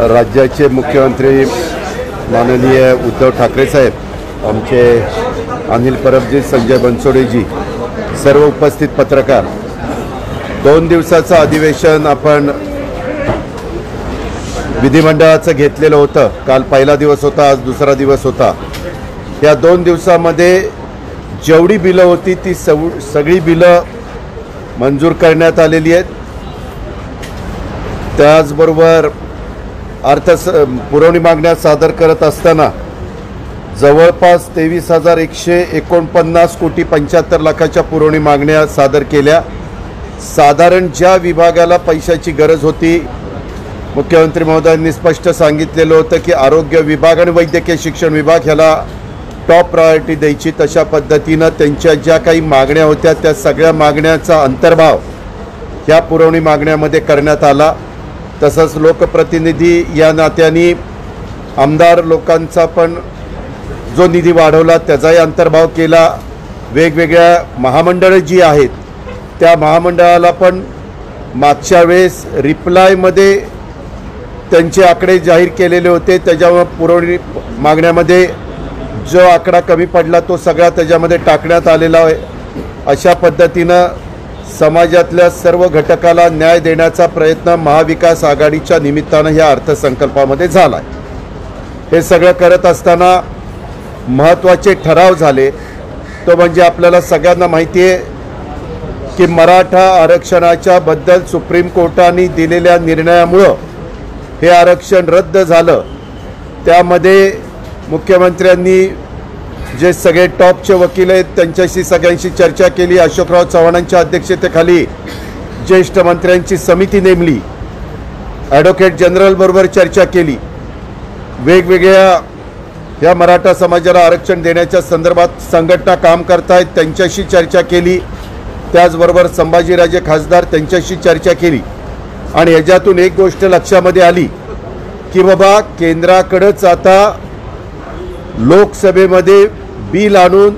राज्याचे मुख्यमंत्री माननीय उद्धव ठाकरे साहेब, आमचे अनिल परबजी, संजय बनसोडेजी, सर्व उपस्थित पत्रकार, 2 दिवसाचं अधिवेशन आपण विधिमंडळाचं घेतलेलं होतं. काल पहिला दिवस होता, आज दुसरा दिवस होता. या 2 दिवसामध्ये जेवढी बिलं होती ती सगळी बिलं मंजूर करण्यात आलेली आहेत. त्याचबरोबर पुरवणी मागण्या सादर करत असताना जवळपास 23,149 कोटी 75 लाखाच्या पुरवणी मागण्या सादर केल्या. साधारण ज्या विभागाला पैशाची गरज होती, मुख्यमंत्री महोदयांनी स्पष्ट सांगितलेलं होतं की आरोग्य विभाग आणि वैद्यकीय शिक्षण विभाग ह्याला टॉप प्रायोरिटी द्यायची. तशा पद्धतीनं त्यांच्या ज्या काही मागण्या होत्या त्या सगळ्या मागण्याचा अंतर्भाव ह्या पुरवणी मागण्यामध्ये करण्यात आला. तसंच लोकप्रतिनिधी या नात्याने आमदार लोकांचा पण जो निधी वाढवला त्याचाही अंतर्भाव केला. वेगवेगळ्या महामंडळं जी आहेत त्या महामंडळाला पण मागच्या वेळेस रिप्लायमध्ये त्यांचे आकडे जाहीर केलेले होते. त्याच्यामुळे पुरवणी मागण्यामध्ये जो आकडा कमी पडला तो सगळा त्याच्यामध्ये टाकण्यात आलेला आहे. अशा पद्धतीनं समाजातल्या सर्व घटकाला न्याय देण्याचा प्रयत्न महाविकास आघाडीच्या निमित्तानं ह्या अर्थसंकल्पामध्ये झाला आहे. हे सगळं करत असताना महत्त्वाचे ठराव झाले. तो म्हणजे आपल्याला सगळ्यांना माहिती आहे की मराठा आरक्षणाच्या बद्दल सुप्रीम कोर्टाने दिलेल्या निर्णयामुळं हे आरक्षण रद्द झालं. त्यामध्ये मुख्यमंत्र्यांनी जे सगळे टॉपचे वकील आहेत त्यांच्याशी सगळ्यांशी चर्चा केली. अशोकराव चव्हाणांच्या अध्यक्षतेखाली ज्येष्ठ मंत्र्यांची समिती नेमली. ॲडव्होकेट जनरलबरोबर चर्चा केली. वेगवेगळ्या या मराठा समाजाला आरक्षण देण्याच्या संदर्भात संघटना काम करतायत त्यांच्याशी चर्चा केली. त्याचबरोबर संभाजीराजे खासदार त्यांच्याशी चर्चा केली. आणि ह्याच्यातून एक गोष्ट लक्षामध्ये आली की बाबा केंद्राकडंच आता लोकसभेमध्ये बिल आणून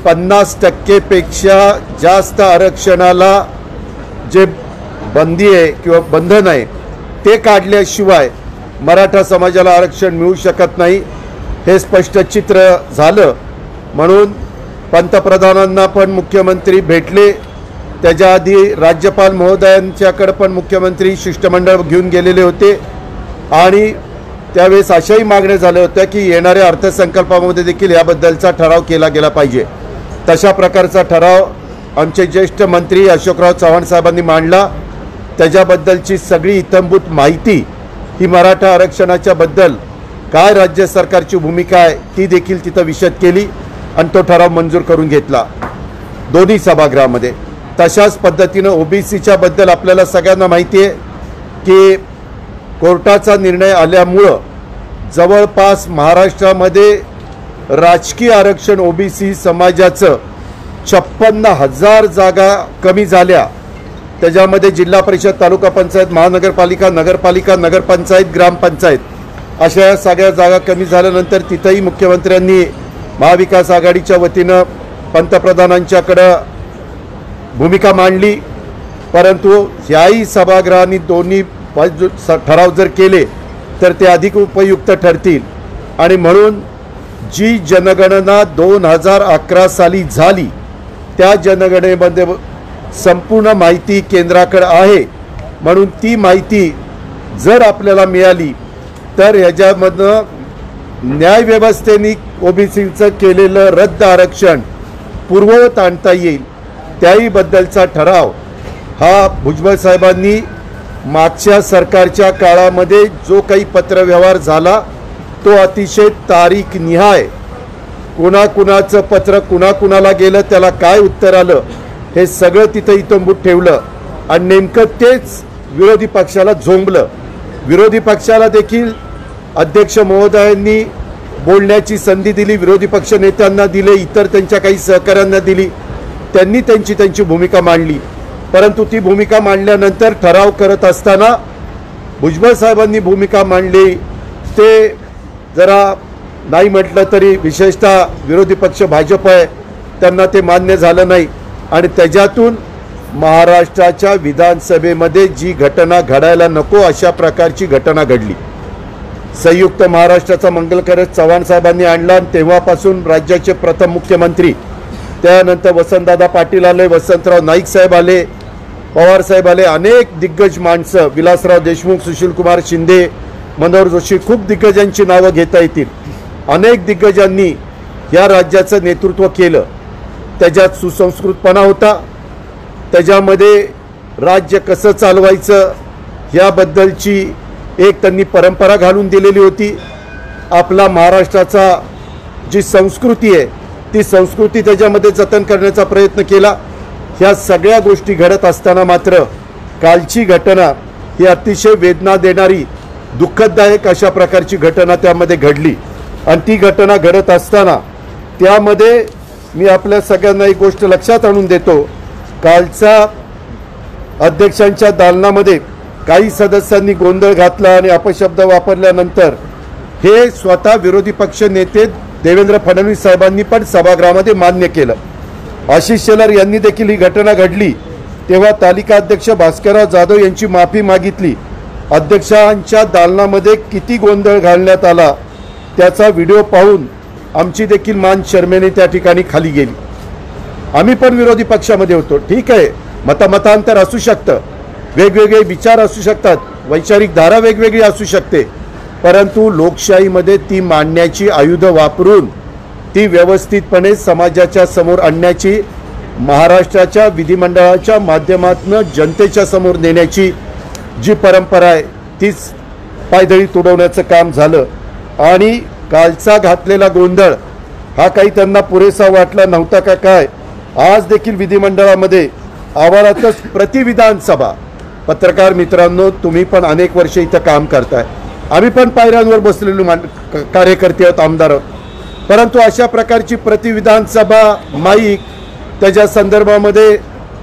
50% जास्त आरक्षणाला जे बंदी आहे किंवा बंधन आहे ते काढल्याशिवाय मराठा समाजाला आरक्षण मिळू शकत नाही. हे स्पष्ट चित्र झालं. म्हणून पंतप्रधानांना पण मुख्यमंत्री भेटले. त्याच्या आधी राज्यपाल महोदयांच्याकडे पण मुख्यमंत्री शिष्टमंडळ घेऊन गेलेले होते. आणि त्यावेळेस अशाही मागण्या झाल्या होत्या की येणाऱ्या अर्थसंकल्पामध्ये देखील याबद्दलचा ठराव केला गेला पाहिजे. तशा प्रकारचा ठराव आमचे ज्येष्ठ मंत्री अशोकराव चव्हाण साहेबांनी मांडला. त्याच्याबद्दलची सगळी इत्थंभूत माहिती ही मराठा आरक्षणाच्या बद्दल काय राज्य सरकारची भूमिका आहे ती देखील तिथं विशद केली आणि तो ठराव मंजूर करून घेतला दोन्ही सभागृहामध्ये. तशाच पद्धतीनं ओबीसीच्या बद्दल आपल्याला सगळ्यांना माहिती आहे की कोर्टाचा निर्णय आल्यामुळं जवळपास महाराष्ट्रामध्ये राजकीय आरक्षण ओबीसी समाजाचं 56,000 जागा कमी झाल्या. त्याच्यामध्ये जिल्हा परिषद, तालुका पंचायत, महानगरपालिका, नगरपालिका, नगरपंचायत, ग्रामपंचायत अशा या सगळ्या जागा कमी झाल्यानंतर तिथंही मुख्यमंत्र्यांनी महाविकास आघाडीच्या वतीनं पंतप्रधानांच्याकडं भूमिका मांडली. परंतु ह्याही सभागृहांनी दोन्ही ठराव जर केले तर ते अधिक उपयुक्त ठरतील. आणि म्हणून जी जनगणना 2011 साली झाली त्या जनगणनेमध्ये संपूर्ण माहिती केंद्राकडे आहे. म्हणून ती माहिती जर आपल्याला मिळाली तर ह्याच्यामधनं न्यायव्यवस्थेने ओबीसीचं केलेलं रद्द आरक्षण पूर्ववत आणता येईल. त्याही बद्दलचा ठराव हा भुजबळ साहेबांनी मागच्या सरकारच्या काळामध्ये जो काही पत्रव्यवहार झाला तो अतिशय तारीख निहाय कुणाकुणाचं पत्र कुणाकुणाला गेलं, त्याला काय उत्तर आलं हे सगळं तिथं इतंबूत ठेवलं. आणि नेमकं तेच विरोधी पक्षाला झोंबलं. विरोधी पक्षाला देखील अध्यक्ष महोदयांनी बोलण्याची संधी दिली, विरोधी पक्ष नेत्यांना दिले, इतर त्यांच्या काही सहकाऱ्यांना दिली. त्यांनी त्यांची भूमिका मांडली. परंतु ती भूमिका मांडल्यानंतर ठराव करत असताना भुजबळ साहेबांनी भूमिका मांडली ते जरा नाही म्हटलं तरी विशेषतः विरोधी पक्ष भाजप आहे त्यांना ते मान्य झालं नाही. आणि त्याच्यातून महाराष्ट्राच्या विधानसभेमध्ये जी घटना घडायला नको अशा प्रकारची घटना घडली। संयुक्त महाराष्ट्राचा मंगलकारक चव्हाण साहेबांनी आणला आणि तेव्हापासून राज्याचे प्रथम मुख्यमंत्री, त्यानंतर वसंतदादा पाटील आले, वसंतराव नाईक साहेब आले, पवार साहेब आले, अनेक दिग्गज माणसं, विलासराव देशमुख, सुशीलकुमार शिंदे, मनोहर जोशी, खूप दिग्गजांची नावं घेता येतील। अनेक दिग्गजांनी या राज्याचं नेतृत्व केलं। त्याच्यात सुसंस्कृतपणा होता, त्याच्यामध्ये राज्य कसं चालवायचं याबद्दलची एक त्यांनी परंपरा घालून दिलेली होती। आपला महाराष्ट्राचा जी संस्कृती आहे ती संस्कृती त्याच्यामध्ये जतन करण्याचा प्रयत्न केला। ह्या सगळ्या गोष्टी घडत असताना मात्र कालची घटना ही अतिशय वेदना देणारी, दुःखदायक अशा प्रकारची घटना त्यामध्ये घडली। आणि ती घटना घडत असताना त्यामध्ये मी आपल्या सगळ्यांना एक गोष्ट लक्षात आणून देतो। कालच्या अध्यक्षांच्या दालनामध्ये काही सदस्यांनी गोंधळ घातला आणि अपशब्द वापरल्यानंतर हे स्वतः विरोधी पक्ष नेते देवेंद्र फडणवीस साहेबांनी पण सभागृहामध्ये मान्य केलं। आशिष शेलार यांनी देखील ही घटना घडली तेव्हा तालिका अध्यक्ष भास्करराव जाधव यांची माफी मागितली। अध्यक्षांच्या दालनामध्ये किती गोंधळ घालण्यात आला त्याचा व्हिडिओ पाहून आमची देखील मान शर्मेने त्या ठिकाणी खाली गेली। आम्ही पण विरोधी पक्षामध्ये होतो, ठीक आहे, मतांतर असू शकतं, वेगवेगळे विचार असू शकतात, वैचारिक धारा वेगवेगळी असू शकते, परंतु लोकशाहीमध्ये ती मांडण्याची आयुध वापरून ती व्यवस्थितपणे समाजाच्या समोर आणण्याची, महाराष्ट्राच्या विधिमंडळाच्या माध्यमातून जनतेच्या समोर नेण्याची जी परंपरा आहे तीच पायदळी तुडवण्याचं काम झालं। आणि कालचा घातलेला गोंधळ हा काही त्यांना पुरेसा वाटला नव्हता का काय? आज देखील विधिमंडळामध्ये आवारातच प्रतिविधानसभा, पत्रकार मित्रांनो तुम्ही पण अनेक वर्ष इथं काम करताय, आम्ही पण पायऱ्यांवर बसलेलो कार्यकर्ते आहोत, आमदार आहोत, परंतु अशा प्रकारची प्रतिविधानसभा, माईक, त्याच्या संदर्भामध्ये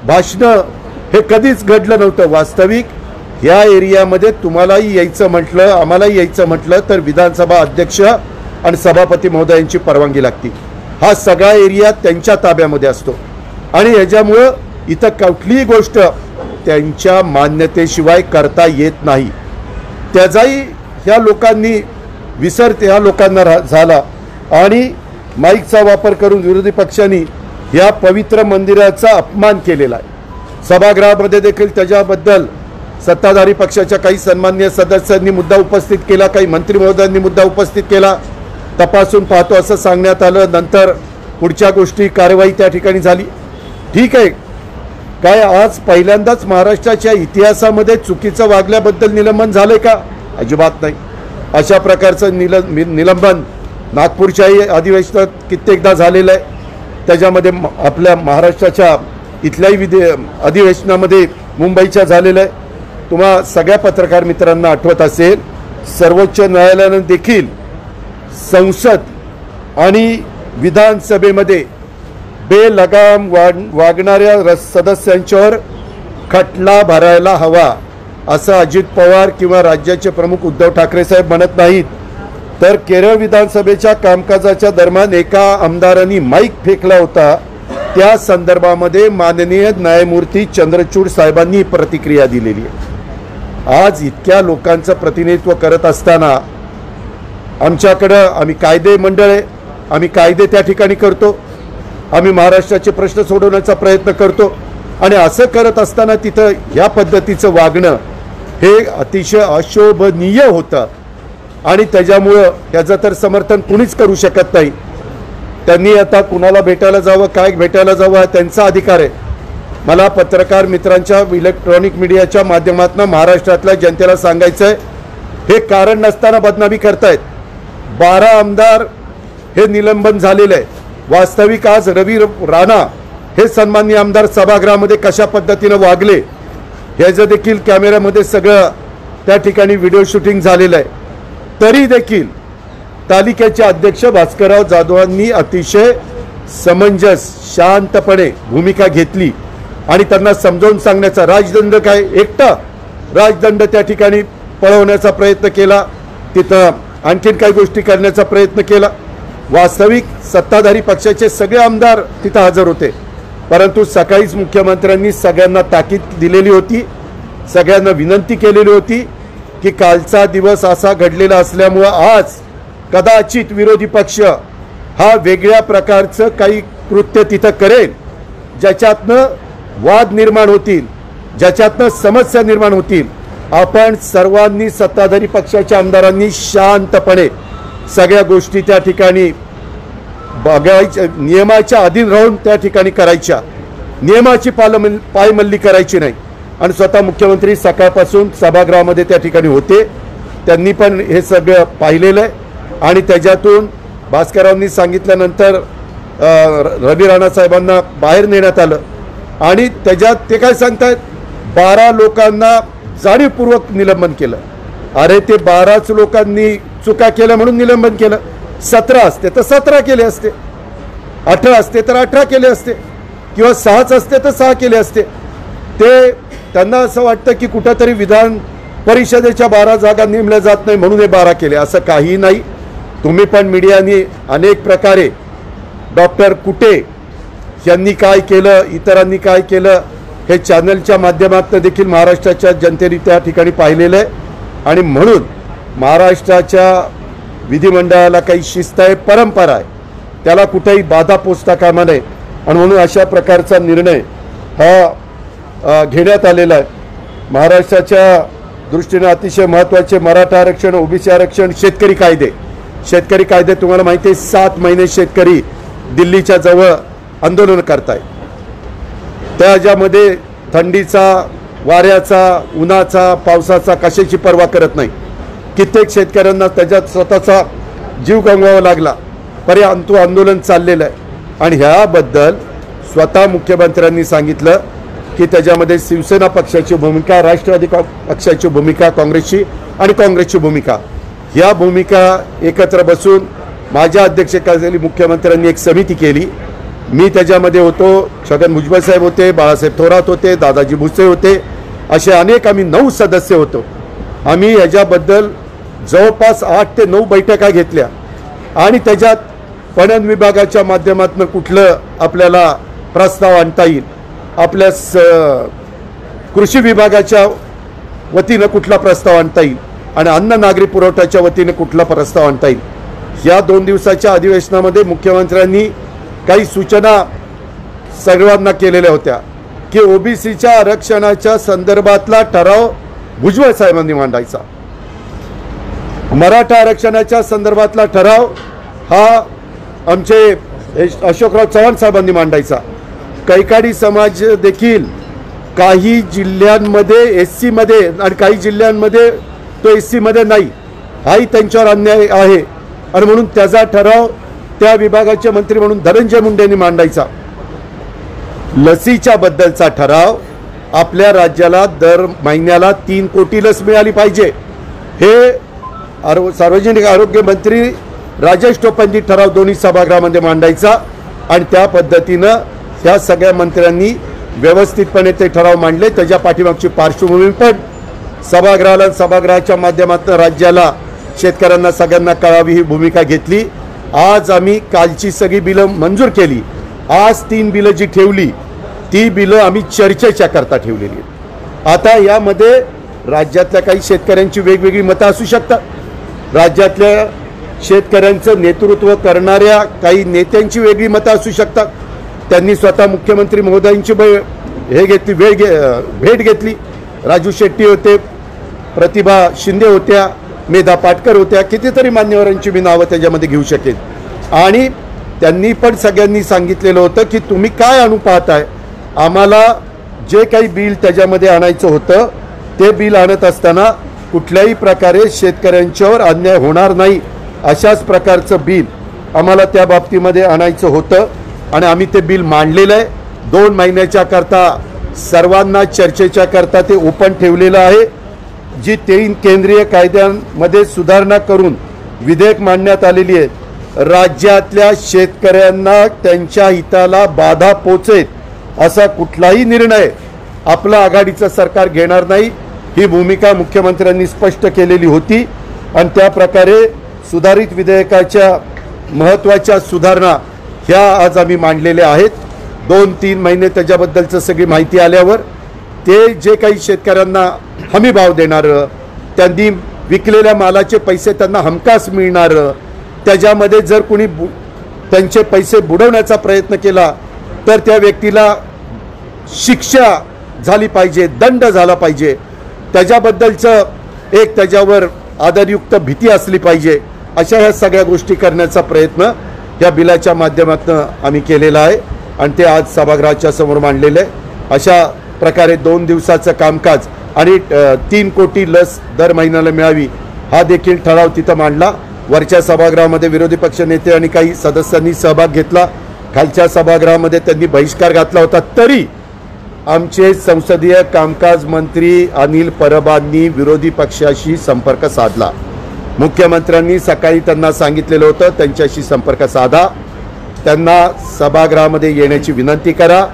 भाषणं हे कधीच घडलं नव्हतं। वास्तविक या एरियामध्ये तुम्हालाही यायचं म्हटलं, आम्हालाही यायचं म्हटलं तर विधानसभा अध्यक्ष आणि सभापती महोदयांची परवानगी लागते। हा सगळा एरिया त्यांच्या ताब्यामध्ये असतो आणि ह्याच्यामुळं इथं कुठलीही गोष्ट त्यांच्या मान्यतेशिवाय करता येत नाही। त्याचाही ह्या लोकांनी विसर ह्या लोकांना झाला आणि माईकचा वापर करून विरोधी पक्षांनी या पवित्र मंदिराचा अपमान केलेला आहे। सभागृहामध्ये देखील त्याच्याबद्दल सत्ताधारी पक्षाच्या काही सन्माननीय सदस्यांनी मुद्दा उपस्थित केला, काही मंत्री महोदयांनी मुद्दा उपस्थित केला, तपासून पाहतो असं सांगण्यात आलं, नंतर पुढच्या गोष्टी कारवाई त्या ठिकाणी झाली। ठीक आहे, काय आज पहिल्यांदाच महाराष्ट्राच्या इतिहासामध्ये चुकीचं वागल्याबद्दल निलंबन झालंय का? अजिबात नाही। अशा प्रकारचं निलंबन नागपूरच्याही अधिवेशनात कित्येकदा झालेलं आहे, त्याच्यामध्ये आपल्या महाराष्ट्राच्या इथल्याही अधिवेशनामध्ये मुंबईच्या झालेलं आहे। तुम्हा सगळ्या पत्रकार मित्रांना आठवत असेल सर्वोच्च न्यायालयानं देखील संसद आणि विधानसभेमध्ये बेलगाम वागणाऱ्या सदस्यांच्यावर खटला भरायला हवा असं अजित पवार किंवा राज्याचे प्रमुख उद्धव ठाकरे साहेब म्हणत नाहीत, तर केरळ विधानसभेच्या कामकाजाच्या दरम्यान एका आमदारांनी माईक फेकला होता, त्या संदर्भामध्ये माननीय न्यायमूर्ती चंद्रचूड साहेबांनी प्रतिक्रिया दिलेली आहे। आज इतक्या लोकांचं प्रतिनिधित्व करत असताना आमच्याकडं आम्ही कायदे मंडळ आहे, आम्ही कायदे त्या ठिकाणी करतो, आम्ही महाराष्ट्राचे प्रश्न सोडवण्याचा प्रयत्न करतो आणि असं करत असताना तिथं या पद्धतीचं वागणं हे अतिशय अशोभनीय होतं आणि त्याच्यामुळं याचं तर समर्थन कुणीच करू शकत नाही। त्यांनी आता कुणाला भेटायला जावं, काय भेटायला जावं हा त्यांचा अधिकार आहे। मला पत्रकार मित्रांच्या इलेक्ट्रॉनिक मीडियाच्या माध्यमातून महाराष्ट्रातल्या जनतेला सांगायचं आहे, हे कारण नसताना बदनामी करतायत। 12 आमदार हे निलंबन झालेले आहे। वास्तविक आज रवी राणा हे सन्माननीय आमदार सभागृहामध्ये कशा पद्धतीने वागले ह्याचं देखील कॅमेऱ्यामध्ये सगळं त्या ठिकाणी व्हिडिओ शूटिंग झालेलं आहे, तरी देखील तालिकेचे अध्यक्ष भास्करराव जाधवांनी अतिशय समंजस शांतपणे भूमिका घेतली आणि त्यांना समजावून सांगण्याचा, राजदंड काय एकटा राजदंड त्या ठिकाणी पळवण्याचा प्रयत्न केला, तिथं आणखीन काही गोष्टी करण्याचा प्रयत्न केला। वास्तविक सत्ताधारी पक्षाचे सगळे आमदार तिथं हजर होते परंतु सकाळीच मुख्यमंत्र्यांनी सगळ्यांना ताकीद दिलेली होती, सगळ्यांना विनंती केलेली होती की कालचा दिवस असा घडलेला असल्यामुळं आज कदाचित विरोधी पक्ष हा वेगळ्या प्रकारचं काही कृत्य तिथं करेल, ज्याच्यातनं वाद निर्माण होतील, ज्याच्यातनं समस्या निर्माण होतील. आपण सर्वांनी सत्ताधारी पक्षाच्या आमदारांनी शांतपणे सगळ्या गोष्टी त्या ठिकाणी बघायच्या, नियमाच्या अधीन राहून त्या ठिकाणी करायच्या, नियमाची पायमल्ली करायची नाही. आणि स्वतः मुख्यमंत्री सकाळपासून सभागृहामध्ये त्या ठिकाणी होते, त्यांनी पण हे सगळं पाहिलेलं आहे. आणि त्याच्यातून भास्कररावांनी सांगितल्यानंतर रवी राणा साहेबांना बाहेर नेण्यात आलं आणि त्याच्यात ते काय सांगतायत, 12 लोकांना जाणीवपूर्वक निलंबन केलं. अरे ते 12च लोकांनी चुका केल्या म्हणून निलंबन केलं. 17 असते तर 17 केले असते, 18 असते तर 18 केले असते, किंवा 6च असते तर 6 केले असते. ते त्यांना असं वाटतं की कुठंतरी विधान परिषदेच्या 12 जागा नेमल्या जात नाही म्हणून हे 12 केले. असं काही नाही. तुम्ही पण मीडियाने अनेक प्रकारे डॉक्टर कुटे यांनी काय केलं, इतरांनी काय केलं, हे चॅनलच्या माध्यमातून देखील महाराष्ट्राच्या जनतेने त्या ठिकाणी पाहिलेलं आहे. आणि म्हणून महाराष्ट्राच्या विधिमंडळाला काही शिस्त आहे, परंपरा आहे, त्याला कुठेही बाधा पोचता कामा नये. आणि म्हणून अशा प्रकारचा निर्णय हा घेण्यात आलेला आहे. महाराष्ट्राच्या दृष्टीने अतिशय महत्त्वाचे मराठा आरक्षण, ओबीसी आरक्षण, शेतकरी कायदे. शेतकरी कायदे तुम्हाला माहिती आहे, 7 महिने शेतकरी दिल्लीच्या जवळ आंदोलन करतायत. त्याच्यामध्ये थंडीचा, वाऱ्याचा, उन्हाचा, पावसाचा कशाची पर्वा करत नाही. कित्येक शेतकऱ्यांना त्याच्यात स्वतःचा जीव गमवावा लागला, परंतु आंदोलन चाललेलं आहे. आणि ह्याबद्दल स्वतः मुख्यमंत्र्यांनी सांगितलं की त्याच्यामध्ये शिवसेना पक्षाची भूमिका, राष्ट्रवादी पक्षाची भूमिका, काँग्रेसची आणि काँग्रेसची भूमिका, ह्या भूमिका एकत्र बसून माझ्या अध्यक्षतेखाली मुख्यमंत्र्यांनी एक समिती केली. मी त्याच्यामध्ये होतो, छगन भुजबळ साहेब होते, बाळासाहेब थोरात होते, दादाजी भुसे होते, असे अनेक आम्ही 9 सदस्य होतो. आम्ही याच्याबद्दल जवळपास 8 ते 9 बैठका घेतल्या. आणि त्याच्यात पणन विभागाच्या माध्यमातून कुठलं आपल्याला प्रस्ताव आणता येईल, आपल्या कृषी विभागाच्या वतीनं कुठला प्रस्ताव आणता येईल, आणि अन्न नागरी पुरवठ्याच्या वतीने कुठला प्रस्ताव आणता येईल. या 2 दिवसाच्या अधिवेशनामध्ये मुख्यमंत्र्यांनी काही सूचना सर्वांना केलेल्या होत्या की ओबीसीच्या आरक्षणाच्या संदर्भातला ठराव भुजबळ साहेबांनी मांडायचा, मराठा आरक्षणाच्या संदर्भातला ठराव हा आमचे अशोकराव चव्हाण साहेबांनी मांडायचा. कैकाडी समाज देखील काही जिल्ह्यांमध्ये SC मध्ये आणि काही जिल्ह्यांमध्ये तो SC मध्ये नाही, हाही त्यांच्यावर अन्याय आहे. आणि म्हणून त्याचा ठराव त्या विभागाचे मंत्री म्हणून धनंजय मुंडेंनी मांडायचा. लसीच्या बद्दलचा ठराव, आपल्या राज्याला दर महिन्याला 3 कोटी लस मिळाली पाहिजे, हे सार्वजनिक आरोग्य मंत्री राजेश टोपेंनी ठराव दोन्ही सभागृहामध्ये मांडायचा. आणि त्या पद्धतीनं ह्या सगळ्या मंत्र्यांनी व्यवस्थितपणे ते ठराव मांडले. त्याच्या पाठीमागची पार्श्वभूमी पण सभागृहाच्या माध्यमातून राज्याला, शेतकऱ्यांना सगळ्यांना कळावी ही भूमिका घेतली. आज आम्ही कालची सगळी बिलं मंजूर केली. आज 3 बिलं जी ठेवली ती बिलं आम्ही चर्चेच्या करता ठेवलेली. आता यामध्ये राज्यातल्या काही शेतकऱ्यांची वेगवेगळी मतं असू शकतात, राज्यातल्या शेतकऱ्यांचं नेतृत्व करणाऱ्या काही नेत्यांची वेगळी मतं असू शकतात. त्यांनी स्वतः मुख्यमंत्री महोदयांची भेट घेतली. राजू शेट्टी होते, प्रतिभा शिंदे होत्या, मेधा पाटकर होत्या, कितीतरी मान्यवरांची मी नावं त्याच्यामध्ये घेऊ शकेन. आणि त्यांनी पण सगळ्यांनी सांगितलेलं होतं की तुम्ही काय आणू पाहताय, आम्हाला जे काही बिल त्याच्यामध्ये आणायचं होतं ते बिल आणत असताना कुठल्याही प्रकारे शेतकऱ्यांच्यावर अन्याय होणार नाही अशाच प्रकारचं बिल आम्हाला त्या बाबतीमध्ये आणायचं होतं. आणि आम्ही ते बिल मांडलेलं आहे. 2 महिन्याच्या करता सर्वांना चर्चेच्या करता ते ओपन ठेवलेलं आहे. जी 3 केंद्रीय कायद्यांमध्ये सुधारणा करून विधेयक मांडण्यात आलेली आहे, राज्यातल्या शेतकऱ्यांना त्यांच्या हिताला बाधा पोचेल असा कुठलाही निर्णय आपलं आघाडीचं सरकार घेणार नाही, ही भूमिका मुख्यमंत्र्यांनी स्पष्ट केलेली होती. आणि त्या प्रकारे सुधारित विधेयकाच्या महत्त्वाच्या सुधारणा ह्या आज आम्ही मांडलेल्या आहेत. 2-3 महिने त्याच्याबद्दलचं सगळी माहिती आल्यावर ते जे काही शेतकऱ्यांना हमी भाव देणारं, त्यांनी विकलेल्या मालाचे पैसे त्यांना हमखास मिळणारं, त्याच्यामध्ये जर कोणी त्यांचे पैसे बुडवण्याचा प्रयत्न केला तर त्या व्यक्तीला शिक्षा झाली पाहिजे, दंड झाला पाहिजे, त्याच्याबद्दलचं एक त्याच्यावर आदरयुक्त भीती असली पाहिजे. अशा ह्या सगळ्या गोष्टी करण्याचा प्रयत्न या बिलाच्या माध्यमातून आम्ही केलेला आहे आणि ते आज सभागृहाच्या समोर मांडलेलं आहे. अशा प्रकारे 2 दिवसाचं कामकाज आणि 3 कोटी लस दर महिन्याला मिळावी हा देखील ठराव तिथं मांडला. वरच्या सभागृहामध्ये विरोधी पक्ष नेते आणि काही सदस्यांनी सहभाग घेतला, खालच्या सभागृहामध्ये त्यांनी बहिष्कार घातला होता. तरी आमचे संसदीय कामकाज मंत्री अनिल परबांनी विरोधी पक्षाशी संपर्क साधला. मुख्यमंत्र्यांनी सकाळी त्यांना सांगितलेलं होतं त्यांच्याशी संपर्क साधा, त्यांना सभागृहामध्ये येण्याची विनंती करा.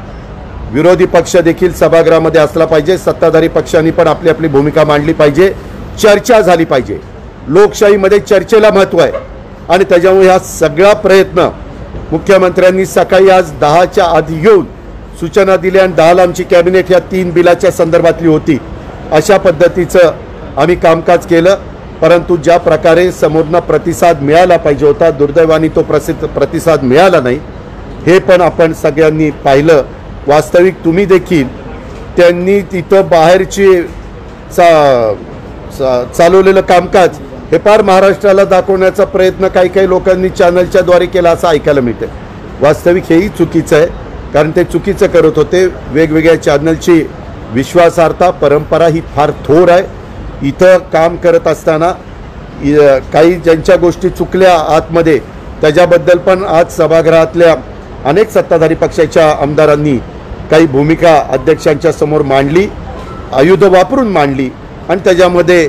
विरोधी पक्ष देखील सभागृहामध्ये असला पाहिजे, सत्ताधारी पक्षांनी पण आपली आपली भूमिका मांडली पाहिजे, चर्चा झाली पाहिजे. लोकशाहीमध्ये चर्चेला महत्त्व आहे आणि त्याच्यामुळे हा सगळा प्रयत्न मुख्यमंत्र्यांनी सकाळी आज 10च्या आधी येऊन सूचना दिल्या आणि 10ला आमची कॅबिनेट ह्या 3 बिलाच्या संदर्भातली होती. अशा पद्धतीचं आम्ही कामकाज केलं. परंतु ज्या प्रकारे समोरनं प्रतिसाद मिळाला पाहिजे होता, दुर्दैवाने तो प्रतिसाद मिळाला नाही. हे पण आपण सगळ्यांनी पाहिलं. वास्तविक तुम्ही देखील त्यांनी तिथं बाहेरची चालवलेलं कामकाज हे फार महाराष्ट्राला दाखवण्याचा प्रयत्न काही काही लोकांनी चॅनलच्या द्वारे केला असं ऐकायला मिळतं. वास्तविक हेही चुकीचं आहे, कारण ते चुकीचं करत होते. वेगवेगळ्या चॅनलची विश्वासार्हता परंपरा ही फार थोर आहे. इथं काम करत असताना काही ज्यांच्या गोष्टी चुकल्या आतमध्ये त्याच्याबद्दल पण आज सभागृहातल्या अनेक सत्ताधारी पक्षाच्या आमदारांनी काही भूमिका अध्यक्षांच्या समोर मांडली, आयुध वापरून मांडली आणि त्याच्यामध्ये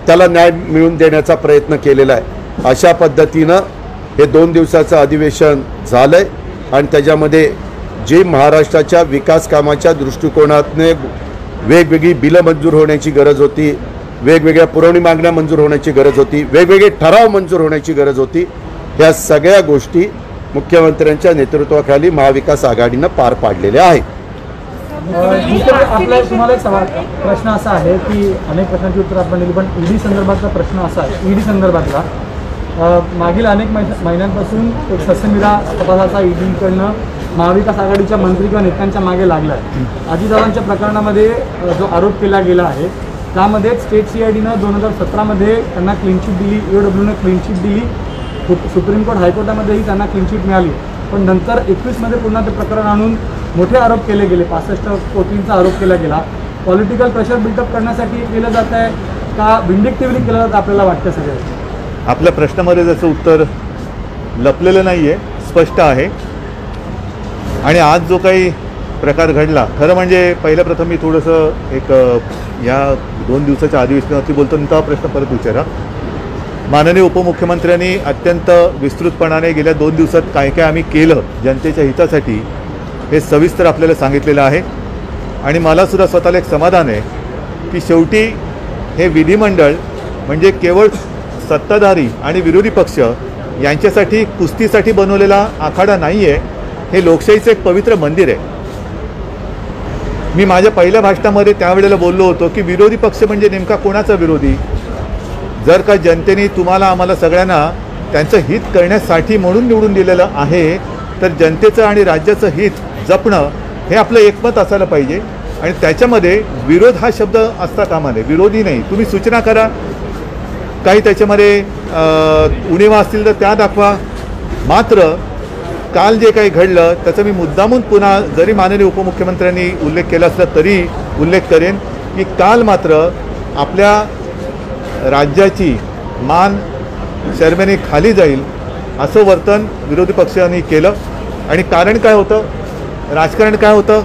त्याला न्याय मिळवून देण्याचा प्रयत्न केलेला आहे. अशा पद्धतीनं हे 2 दिवसाचं अधिवेशन झालंय आणि त्याच्यामध्ये जे महाराष्ट्राच्या विकास कामाच्या दृष्टिकोनातने वेगवेगळी बिलं मंजूर होण्याची गरज होती, वेगवेगळ्या पुरवणी मागण्या मंजूर होण्याची गरज होती, वेगवेगळे ठराव मंजूर होण्याची गरज होती, ह्या सगळ्या गोष्टी मुख्यमंत्र्यांच्या नेतृत्वाखाली महाविकास आघाडीनं पार पाडलेल्या आहेत. आपला तुम्हाला एक प्रश्न असा आहे की अनेक प्रश्नांची उत्तर आपण दिली, पण ईडी संदर्भातला प्रश्न असा आहे, ईडी संदर्भातला मागील अनेक महिन्यांपासून एक ससेमिरा तपासाचा ईडीकडनं महाविकास आघाडीच्या मंत्री किंवा नेत्यांच्या मागे लागला आहे. अजितदादांच्या प्रकरणामध्ये जो आरोप केला गेला आहे त्यामध्ये स्टेट CIDनं 2017मध्ये त्यांना क्लीनचिट दिली, EOWनं क्लीनचिट दिली, सुप्रीम कोर्ट हायकोर्टामध्येही त्यांना क्लीनचिट मिळाली. पण नंतर 21मध्ये पुन्हा ते प्रकरण आणून मोठे आरोप केले गेले, 65 कोटींचा आरोप केला गेला. पॉलिटिकल प्रेशर बिल्डअप करण्यासाठी केलं जात आहे का विंडिक्टिव्हली केलं जातं आपल्याला वाटतं? सगळं आपल्या प्रश्नामध्ये त्याचं उत्तर लपलेलं नाही आहे, स्पष्ट आहे. आणि आज जो काही प्रकार घडला, खरं म्हणजे पहिल्या प्रथम मी थोडंसं एक या 2 दिवसाच्या अधिवेशनावरती बोलतो, नंतर प्रश्न परत विचारा. माननीय उपमुख्यमंत्र्यांनी अत्यंत विस्तृतपणाने गेल्या 2 दिवसात काय काय आम्ही केलं जनतेच्या हितासाठी हे सविस्तर आपल्याला सांगितलेलं आहे. आणि मलासुद्धा स्वतःला एक समाधान आहे की शेवटी हे विधिमंडळ म्हणजे केवळ सत्ताधारी आणि विरोधी पक्ष यांच्यासाठी कुस्तीसाठी बनवलेला आखाडा नाही आहे, हे लोकशाहीचं एक पवित्र मंदिर आहे. मी माझ्या पहिल्या भाषणामध्ये त्यावेळेला बोललो होतो की विरोधी पक्ष म्हणजे नेमका कोणाचा विरोधी? जर का जनतेने तुम्हाला आम्हाला सगळ्यांना त्यांचं हित करण्यासाठी म्हणून निवडून दिलेलं आहे, तर जनतेचं आणि राज्याचं हित जपणं हे आपलं एकमत असायला पाहिजे. आणि त्याच्यामध्ये विरोध हा शब्द असता कामा नये. विरोधी नाही, तुम्ही सूचना करा, काही त्याच्यामध्ये उणिवा असतील तर त्या दाखवा. मात्र काल जे काही घडलं त्याचा मी मुद्दामून पुन्हा जरी माननीय उपमुख्यमंत्र्यांनी उल्लेख केला असला तरी उल्लेख करेन की काल मात्र आपल्या राज्याची मान शर्मेने खाली जाईल असं वर्तन विरोधी पक्षांनी केलं. आणि कारण काय होतं, राजकारण काय होतं,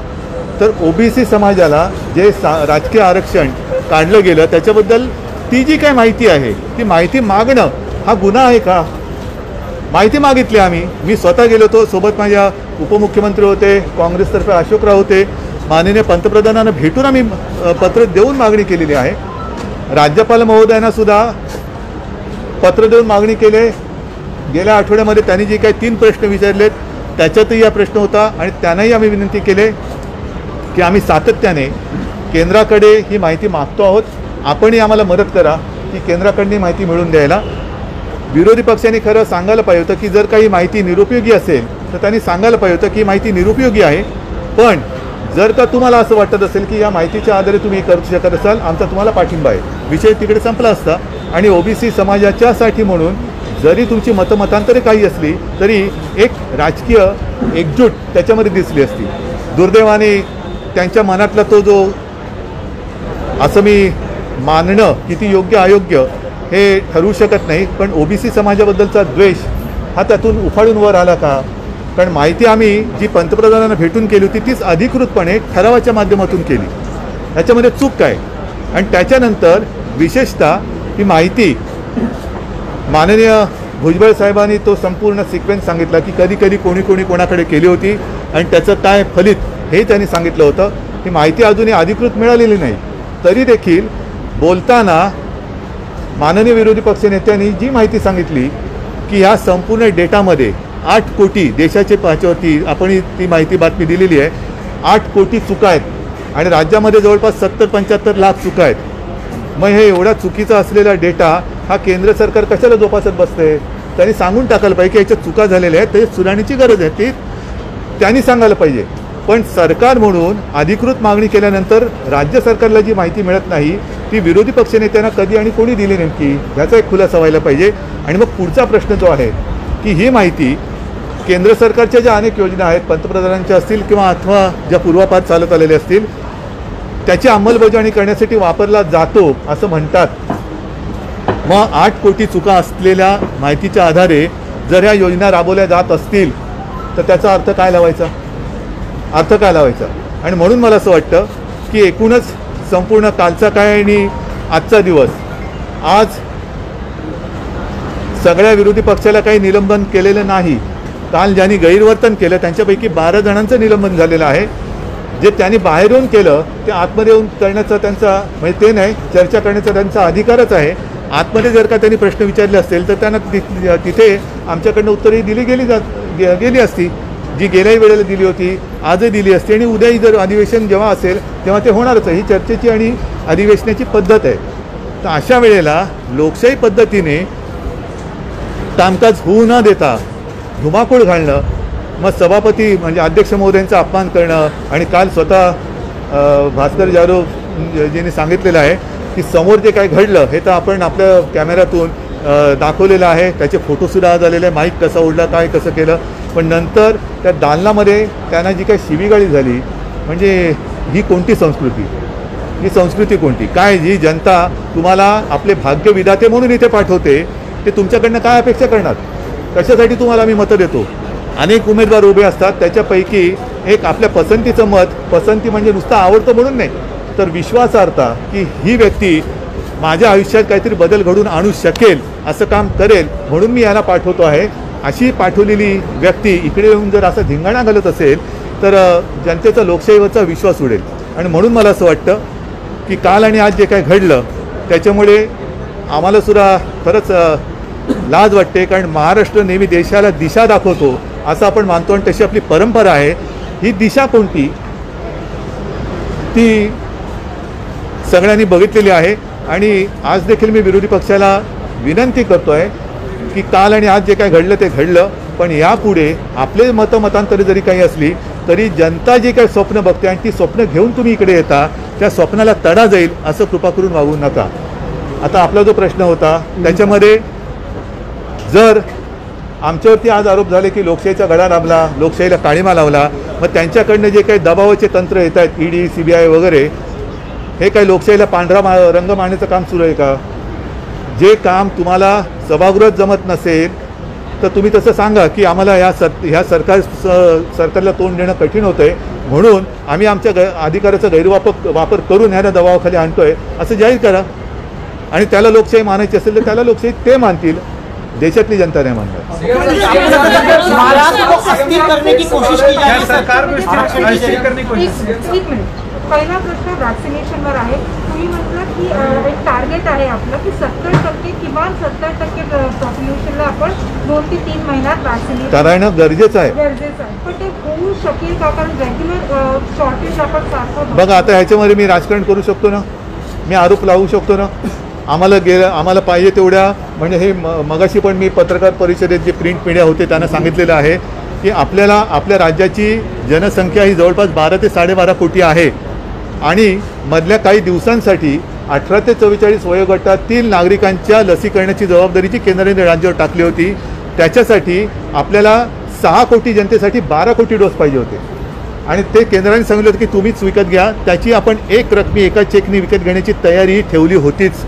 तर OBC समाजाला जे राजकीय आरक्षण काढलं गेलं त्याच्याबद्दल ती जी काय माहिती आहे ती माहिती मागणं हा गुन्हा आहे का? माहिती मागितली आम्ही, मी स्वतः गेलो होतो, सोबत माझ्या उपमुख्यमंत्री होते, काँग्रेसतर्फे अशोकराव होते, माननीय पंतप्रधानांना भेटून आम्ही पत्र देऊन मागणी केलेली आहे. राज्यपाल महोदयांना सुद्धा पत्र देऊन मागणी केले. गेल्या आठवड्यामध्ये त्यांनी जे काही 3 प्रश्न विचारलेत त्याच्यातही हा प्रश्न होता आणि त्यांनाही आम्ही विनंती केले की आम्ही सातत्याने केंद्राकडे ही माहिती मागतो आहोत, आपणही आम्हाला मदत करा की केंद्राकडनी माहिती मिळवून द्यायला. विरोधी पक्षांनी खरं सांगायला पाहिजे होतं की जर काही माहिती निरुपयोगी असेल तर त्यांनी सांगायला पाहिजे होतं की माहिती निरुपयोगी आहे, पण जर का तुम्हाला असं वाटत असेल की या माहितीच्या आधारे तुम्ही करू शकत असाल, आमचा तुम्हाला पाठिंबा आहे, विषय तिकडे संपला असता. आणि ओबीसी समाजाच्यासाठी म्हणून जरी तुमची मतमतांतरे काही असली तरी एक राजकीय एकजूट त्याच्यामध्ये दिसली असती. दुर्दैवाने त्यांच्या मनातला तो जो असं मी मानणं किती योग्य अयोग्य हे ठरवू शकत नाही, पण ओबीसी समाजाबद्दलचा द्वेष हा त्यातून उफाळून वर आला का? कारण माहिती आम्ही जी पंतप्रधानांना भेटून केली होती तीच अधिकृतपणे ठरावाच्या माध्यमातून केली. याच्यामध्ये चूक काय? आणि त्याच्यानंतर विशेषतः ही माहिती माननीय भुजबळ साहेबांनी तो संपूर्ण सिक्वेन्स सांगितला की कधी कधी कोणी कोणी कोणाकडे केली होती आणि त्याचं काय फलित हे त्यांनी सांगितलं होतं. ही माहिती अजूनही अधिकृत मिळालेली नाही, तरी देखील बोलताना माननीय विरोधी पक्षनेत्यांनी जी माहिती सांगितली की ह्या संपूर्ण डेटामध्ये 8 कोटी देशाचे पाचवरती आपण ती माहिती बातमी दिलेली आहे, 8 कोटी चुका आहेत आणि राज्यामध्ये जवळपास 70-75 लाख चुका आहेत. मग हे एवढा चुकीचा असलेला डेटा हा केंद्र सरकार कशाला जोपासत बसते? त्यांनी सांगून टाकायला पाहिजे की याच्यात चुका झालेल्या आहेत, ते सुधारणेची गरज आहे, ती त्यांनी सांगायला पाहिजे. पण सरकार म्हणून अधिकृत मागणी केल्यानंतर राज्य सरकारला जी माहिती मिळत नाही ती विरोधी पक्षनेत्यांना कधी आणि कोणी दिली नेमकी, ह्याचा एक खुलासा व्हायला पाहिजे. आणि मग पुढचा प्रश्न जो आहे की ही माहिती केंद्र सरकारच्या ज्या अनेक योजना आहेत, पंतप्रधानांच्या असतील किंवा अथवा ज्या पूर्वापार चालत आलेल्या असतील, त्याची अंमलबजावणी करण्यासाठी वापरला जातो असं म्हणतात. मग 8 कोटी चुका असलेल्या माहितीच्या आधारे जर ह्या योजना राबवल्या जात असतील तर त्याचा अर्थ काय लावायचा? आणि म्हणून मला असं वाटतं की एकूणच संपूर्ण कालचा काय आणि आजचा दिवस, आज सगळ्या विरोधी पक्षाला काही निलंबन केलेलं नाही. काल ज्यांनी गैरवर्तन केलं त्यांच्यापैकी 12 जणांचं निलंबन झालेलं आहे. जे त्यांनी बाहेर येऊन केलं ते आतमध्ये येऊन करण्याचा त्यांचा म्हणजे ते नाही, चर्चा करण्याचा त्यांचा अधिकारच आहे. आतमध्ये जर का त्यांनी प्रश्न विचारले असतील तर त्यांना तिथे आमच्याकडनं उत्तरही गेली असती, जी गेल्याही वेळेला दिली होती, आजही दिली असती आणि उद्याही जर अधिवेशन जेव्हा असेल तेव्हा ते होणारच आहे. ही चर्चेची आणि अधिवेशनाची पद्धत आहे. तर अशा वेळेला लोकशाही पद्धतीने कामकाज होऊ न देता धुमाकूळ घालणं, मग सभापती म्हणजे अध्यक्ष महोदयांचा अपमान करणं आणि काल स्वतः भास्कर जाधव यांनी सांगितलेलं आहे की समोर जे काय घडलं हे तर आपण आपल्या कॅमेऱ्यातून दाखवलेलं आहे, त्याचे फोटोसुद्धा आज आलेले आहे, माईक कसा उडला काय कसं केलं. पण नंतर त्या दालनामध्ये त्यांना जी काही शिवीगाळी झाली, म्हणजे ही कोणती संस्कृती? ही संस्कृती कोणती? काय जी जनता तुम्हाला आपले भाग्य विधाते म्हणून इथे पाठवते ते तुमच्याकडनं काय अपेक्षा करणार? कशासाठी तुम्हाला आम्ही मतं देतो? अनेक उमेदवार उभे असतात, त्याच्यापैकी एक आपल्या पसंतीचं मत, पसंती म्हणजे नुसतं आवडतं म्हणून नाही तर विश्वासार्हता की ही व्यक्ती माझ्या आयुष्यात काहीतरी बदल घडून आणू शकेल, असं काम करेल म्हणून मी याला पाठवतो आहे. अशी पाठवलेली व्यक्ती इकडे येऊन जर असा धिंगाणा घालत असेल तर जनतेचा लोकशाहीवरचा विश्वास उडेल. आणि म्हणून मला असं वाटतं की काल आणि आज जे काय घडलं त्याच्यामुळे आम्हालासुद्धा खरंच लाज वाटते, कारण महाराष्ट्र नेहमी देशाला दिशा दाखवतो असं आपण मानतो आणि तशी आपली परंपरा आहे. ही दिशा कोणती ती सगळ्यांनी बघितलेली आहे. आणि आज देखील मी विरोधी पक्षाला विनंती करतो आहे की काल आणि आज जे काय घडलं ते घडलं, पण यापुढे आपले मतांतरे जरी काही असली तरी जनता जी काही स्वप्न बघते आणि ती स्वप्न घेऊन तुम्ही इकडे येता त्या स्वप्नाला तडा जाईल असं कृपा करून वागू नका. आता आपला जो प्रश्न होता त्याच्यामध्ये जर आमच्यावरती आज आरोप झाले की लोकशाहीचा गळा दाबला, लोकशाहीला काळिमा लावला, मग त्यांच्याकडनं जे काही दबावाचे तंत्र येत आहेत ईडी CBI वगैरे, हे काही लोकशाहीला पांढरा रंग मारण्याचं काम सुरू आहे का? जे काम तुम्हाला सभागृहात जमत नसेल तर तुम्ही तसं सांगा की आम्हाला ह्या सरकारला तोंड देणं कठीण होतं आहे म्हणून आम्ही आमच्या अधिकाराचा गैरवापर करून ह्यांना दबावाखाली आणतोय असं जाहीर करा. आणि त्याला लोकशाही मानायची असेल तर त्याला लोकशाही ते मानतील, देशातली जनता नाही मानणार. पहिला प्रश्न वॅक्सिनेशनवर आहे. तुम्ही म्हटलं की एक टार्गेट टार्गेट आहे आपलं की 70% किमान 70% पॉप्युलेशनला आपण 2 ते 3 महिन्यात वॅक्सिनेट करायनं गरजेचं आहे. गरजेचं आहे. पण ते होऊ शकेल का? कारण रेग्युलर शॉर्टेज आपण सारखं बघा आता ह्याच्यामध्ये मी राजकारण करू शकतो ना, मी आरोप लावू शकतो ना. आम्हाला पाहिजे तेवढ्या म्हणजे हे मगाशी पण मी पत्रकार परिषदेत जे प्रिंट मीडिया होते त्यांना सांगितलेलं आहे की आपल्याला आपल्या राज्याची जनसंख्या ही जवळपास 12 ते 12.5 कोटी आहे आणि मधल्या काही दिवसांसाठी 18 ते 44 वयोगटातील नागरिकांच्या लसीकरणाची जबाबदारीची केंद्राने राज्यावर टाकली होती. त्याच्यासाठी आपल्याला 6 कोटी जनतेसाठी 12 कोटी डोस पाहिजे होते आणि ते केंद्राने सांगितलं होतं की तुम्हीच विकत घ्या. त्याची आपण एक रकमी एका चेकने विकत घेण्याची तयारी ठेवली होतीच.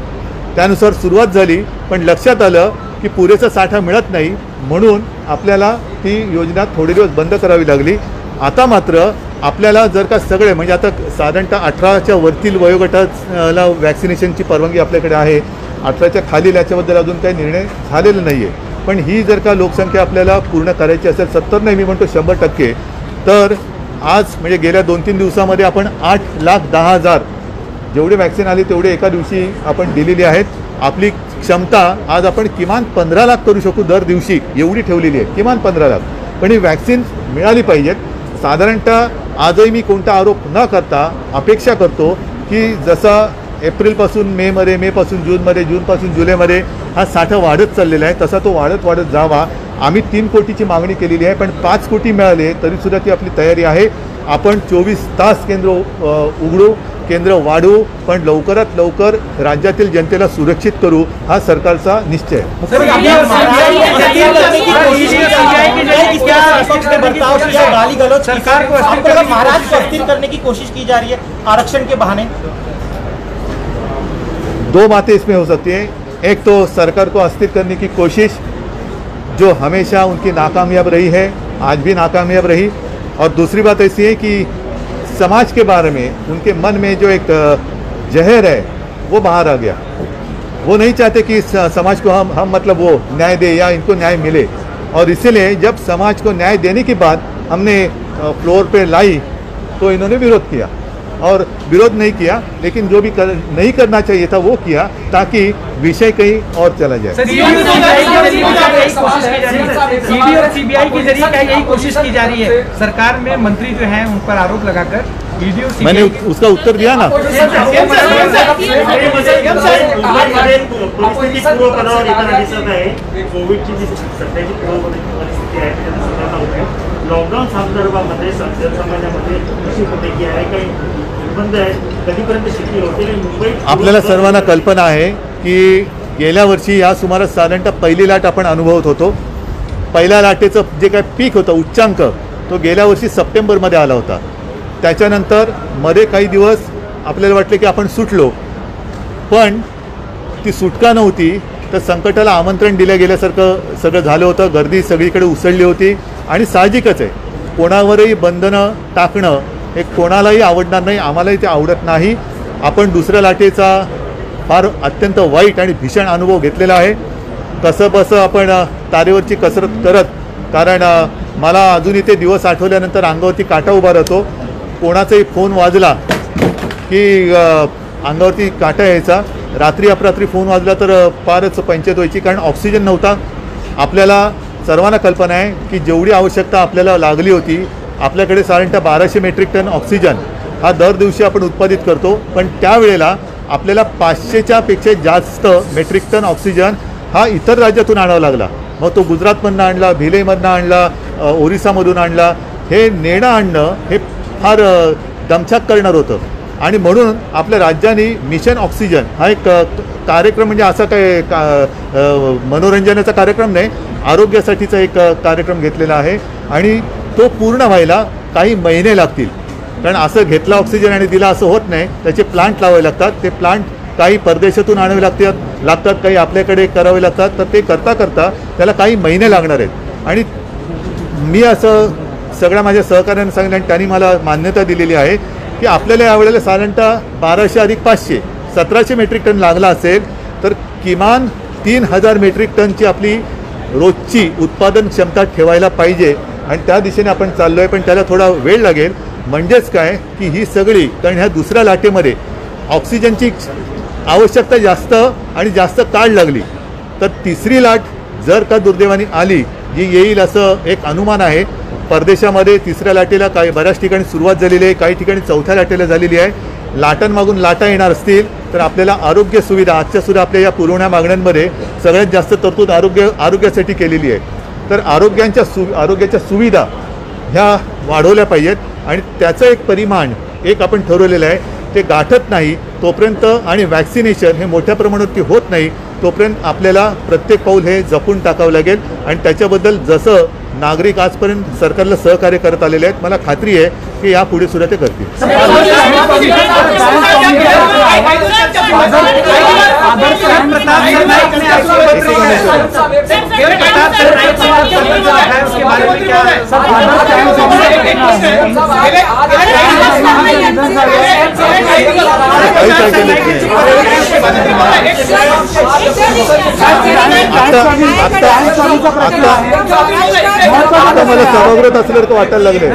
त्यानुसार सुरुवात झाली, पण लक्षात आलं की पुरेसा साठा मिळत नाही म्हणून आपल्याला ती योजना थोडे दिवस बंद करावी लागली. आता मात्र आपल्याला जर का सगळे म्हणजे आता साधारणतः 18च्या वरतील वयोगटाला वॅक्सिनेशनची परवानगी आपल्याकडे आहे. 18च्या खालील याच्याबद्दल अजून काही निर्णय झालेला नाही आहे. पण ही जर का लोकसंख्या आपल्याला पूर्ण करायची असेल 70 नाही मी म्हणतो 100%, तर आज म्हणजे गेल्या 2-3 दिवसामध्ये आपण 8,10,000 जेवढे वॅक्सिन आली तेवढे एका दिवशी आपण दिलेली आहेत. आपली क्षमता आज आपण किमान 15 लाख करू शकू दर दिवशी एवढी ठेवलेली आहे, किमान 15 लाख. पण ही वॅक्सिन मिळाली पाहिजेत. साधारणतः आजही मी कोणता आरोप न करता अपेक्षा करतो की जसा एप्रिलपासून मेपासून जूनमध्ये, जूनपासून जुलैमध्ये हा साठा वाढत चाललेला आहे तसा तो वाढत जावा. आम्ही 3 कोटीची मागणी केलेली आहे पण 5 कोटी मिळाले तरीसुद्धा ती आपली तयारी आहे. आपण 24 तास केंद्र उघडू, केंद्र वाढवू, पण लवकरात लवकर राज्यातील जनतेला सुरक्षित करू हा सरकारचा निश्चय आहे. करने की कोशिश की जा रही है आरक्षण के बहाने. 2 बातें इसमें हो सकती है. एक तो सरकार को अस्थिर करने की कोशिश जो हमेशा उनकी नाकामयाब रही है, आज भी नाकामयाब रही. और दूसरी बात ऐसी है कि समाज के बारे में उनके मन में जो एक जहर है वो बाहर आ गया. वो नहीं चाहते कि समाज को हम मतलब वो न्याय दे या इनको न्याय मिले. और इसीलिए जब समाज को न्याय देने की बात हमने फ्लोर पे लाई तो इन्होंने विरोध किया. और विरोध नहीं किया लेकिन जो भी नहीं करना चाहिए था वो किया ताकि विषय कहीं और चला जाए. ईडी और सीबीआई के जरिए क्या यही कोशिश की जा रही है सरकार में मंत्री जो हैं उन पर आरोप लगाकर ईडी और मैंने उसका उत्तर दिया ना. लॉकडाऊन संदर्भामध्ये समाजामध्ये कशी प्रतिक्रिया आहे, काही निर्बंध आहे, कधीपर्यंत शिथिल होतील? मुंबईत आपल्याला सर्वांना कल्पना आहे की गेल्या वर्षी या सुमारास साधारणतः पहिली लाट आपण अनुभवत होतो. पहिल्या लाटेचं जे काय पीक होतं उच्चांक तो गेल्या वर्षी सप्टेंबरमध्ये आला होता. त्याच्यानंतर मध्ये काही दिवस आपल्याला वाटले की आपण सुटलो, पण ती सुटका नव्हती तर संकटाला आमंत्रण दिलं गेल्यासारखं सगळं झालं होतं. गर्दी सगळीकडे उसळली होती आणि साहजिकच आहे कोणावरही बंधनं टाकणं हे कोणालाही आवडणार नाही. आम्हालाही ते आवडत नाही. आपण दुसऱ्या लाटेचा फार अत्यंत वाईट आणि भीषण अनुभव घेतलेला आहे. कसं बसं आपण तारेवरची कसरत करत, कारण मला अजूनही ते दिवस आठवल्यानंतर अंगावरती काटा उभा राहतो. कोणाचाही फोन वाजला की अंगावरती काटा यायचा. रात्री अपरात्री फोन वाजला तर फारच पंचायत व्हायची, कारण ऑक्सिजन नव्हता. आपल्याला सर्वांना कल्पना आहे की जेवढी आवश्यकता आपल्याला लागली होती, आपल्याकडे साधारणतः 1200 मेट्रिक टन ऑक्सिजन हा दर दिवशी आपण उत्पादित करतो, पण त्यावेळेला आपल्याला 500च्या पेक्षा जास्त मेट्रिक टन ऑक्सिजन हा इतर राज्यातून आणावा लागला. मग तो गुजरातमधनं आणला, भिलेमधनं आणला, ओरिसामधून आणला. हे नेणं आणणं हे फार दमछाक करणार होतं आणि म्हणून आपल्या राज्याने मिशन ऑक्सिजन हा एक कार्यक्रम म्हणजे असा काय मनोरंजनाचा कार्यक्रम नाही, आरोग्यासाठीचा एक कार्यक्रम घेतलेला आहे आणि तो पूर्ण व्हायला काही महिने लागतील. कारण असं घेतला ऑक्सिजन आणि दिला असं होत नाही. त्याचे प्लांट लावावे लागतात. ते प्लांट काही परदेशातून आणावे लागतात, काही आपल्याकडे करावे लागतात. तर ते करता त्याला काही महिने लागणार आहेत. आणि मी असं सगळ्या माझ्या सहकार्याने सांगितलं आणि त्यांनी मला मान्यता दिलेली आहे की आपल्याला यावेळेला साधारणतः 1200 अधिक 500 1700 मेट्रिक टन लागला असेल तर किमान 3000 मेट्रिक टनची आपली रोजची उत्पादन क्षमता ठेवायला पाहिजे आणि त्या दिशेने आपण चाललो आहे. पण त्याला थोडा वेळ लागेल. म्हणजेच काय की ही सगळी, कारण ह्या दुसऱ्या लाटेमध्ये ऑक्सिजनची आवश्यकता जास्त आणि जास्त काळ लागली, तर तिसरी लाट जर का दुर्दैवाने आली जी येईल असं एक अनुमान आहे. परदेशामध्ये तिसऱ्या लाटेला काही बऱ्याच ठिकाणी सुरुवात झालेली आहे, काही ठिकाणी चौथ्या लाटेला झालेली आहे. लाटांमागून लाटा येणार असतील तर आपल्याला आरोग्य सुविधा आजच्या सुद्धा आपल्या या पुरवण्या मागण्यांमध्ये सगळ्यात जास्त तरतूद आरोग्यासाठी केलेली आहे. तर आरोग्याच्या सुविधा ह्या वाढवल्या पाहिजेत आणि त्याचं एक परिमाण एक आपण ठरवलेलं आहे, ते गाठत नाही तोपर्यंत आणि वॅक्सिनेशन हे मोठ्या प्रमाणावरती होत नाही तोपर्यंत आपल्याला प्रत्येक पाऊल हे जपून टाकावं लागेल. आणि त्याच्याबद्दल जसं नागरिक आजपर्यंत सरकारला सहकार्य करत आलेले आहेत, मला खात्री आहे की यापुढे सुद्धा ते करतील. आता मला सभागृहात असल्यासारखं वाटायला लागले.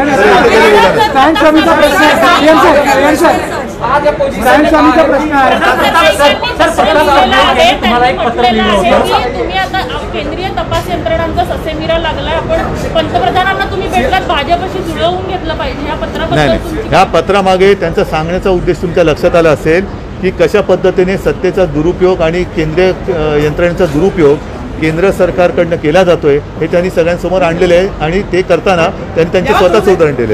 तुम्ही आता केंद्रीय तपास यंत्रणांचा ससेमिरा लागलाय, आपण पंतप्रधानांना तुम्ही भेटलात, भाजपशी जुळवून घेतलं पाहिजे या पत्राबद्दल. नाही, ह्या पत्रामागे त्यांचा सांगण्याचा उद्देश तुमच्या लक्षात आला असेल की कशा पद्धतीने सत्तेचा दुरुपयोग आणि केंद्रीय यंत्रणेचा दुरुपयोग केंद्र सरकारकडनं केला जातोय हे त्यांनी सगळ्यांसमोर आणलेले आहे आणि ते करताना त्यांनी त्यांचे स्वतःच उदाहरण दिले.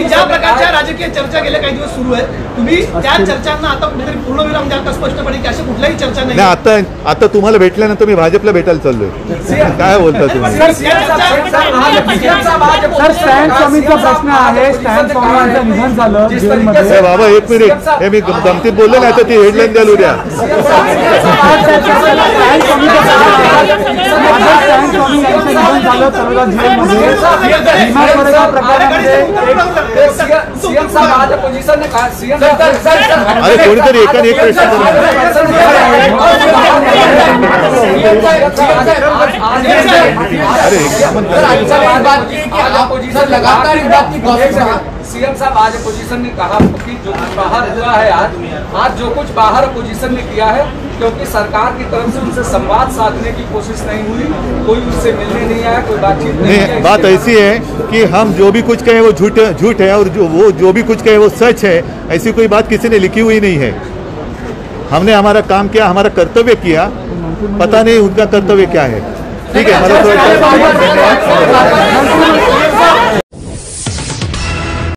ज्या प्रकारच्या राजकीय चर्चा गेल्या काही दिवस सुरू आहे, तुम्ही त्या चर्चांना आता कुठेतरी पूर्णविराम द्याल का स्पष्टपणे की अशा कुठल्याही चर्चा नाही? आता तुम्हाला भेटल्यानंतर मी भाजपला भेटायला चाललोय. काय बोलता तुम्ही? प्रश्न आहे, स्टॅन स्वामींचं निधन झालं जेलमध्ये. बाबा एक मिनिट, हे मी गमतीत बोललो नाही तर ती हेडलाईन द्याल उद्या. अरे कोणीतरी एकाने एक प्रश्न सीएम साहब आज अपोजिशन ने कहा कि जो कुछ बाहर हुआ है आज जो कुछ बाहर अपोजिशन ने किया है, क्योंकि सरकार की तरफ से उनसे संवाद साधने की कोशिश नहीं हुई, कोई उससे मिलने नहीं आया, कोई बातचीत नहीं। बात ऐसी है कि हम जो भी कुछ कहें वो झूठ है और जो भी कुछ कहें वो सच है, ऐसी कोई बात किसी ने लिखी हुई नहीं है। हमने हमारा काम किया, हमारा कर्तव्य किया, पता नहीं उनका कर्तव्य क्या है। ठीक है,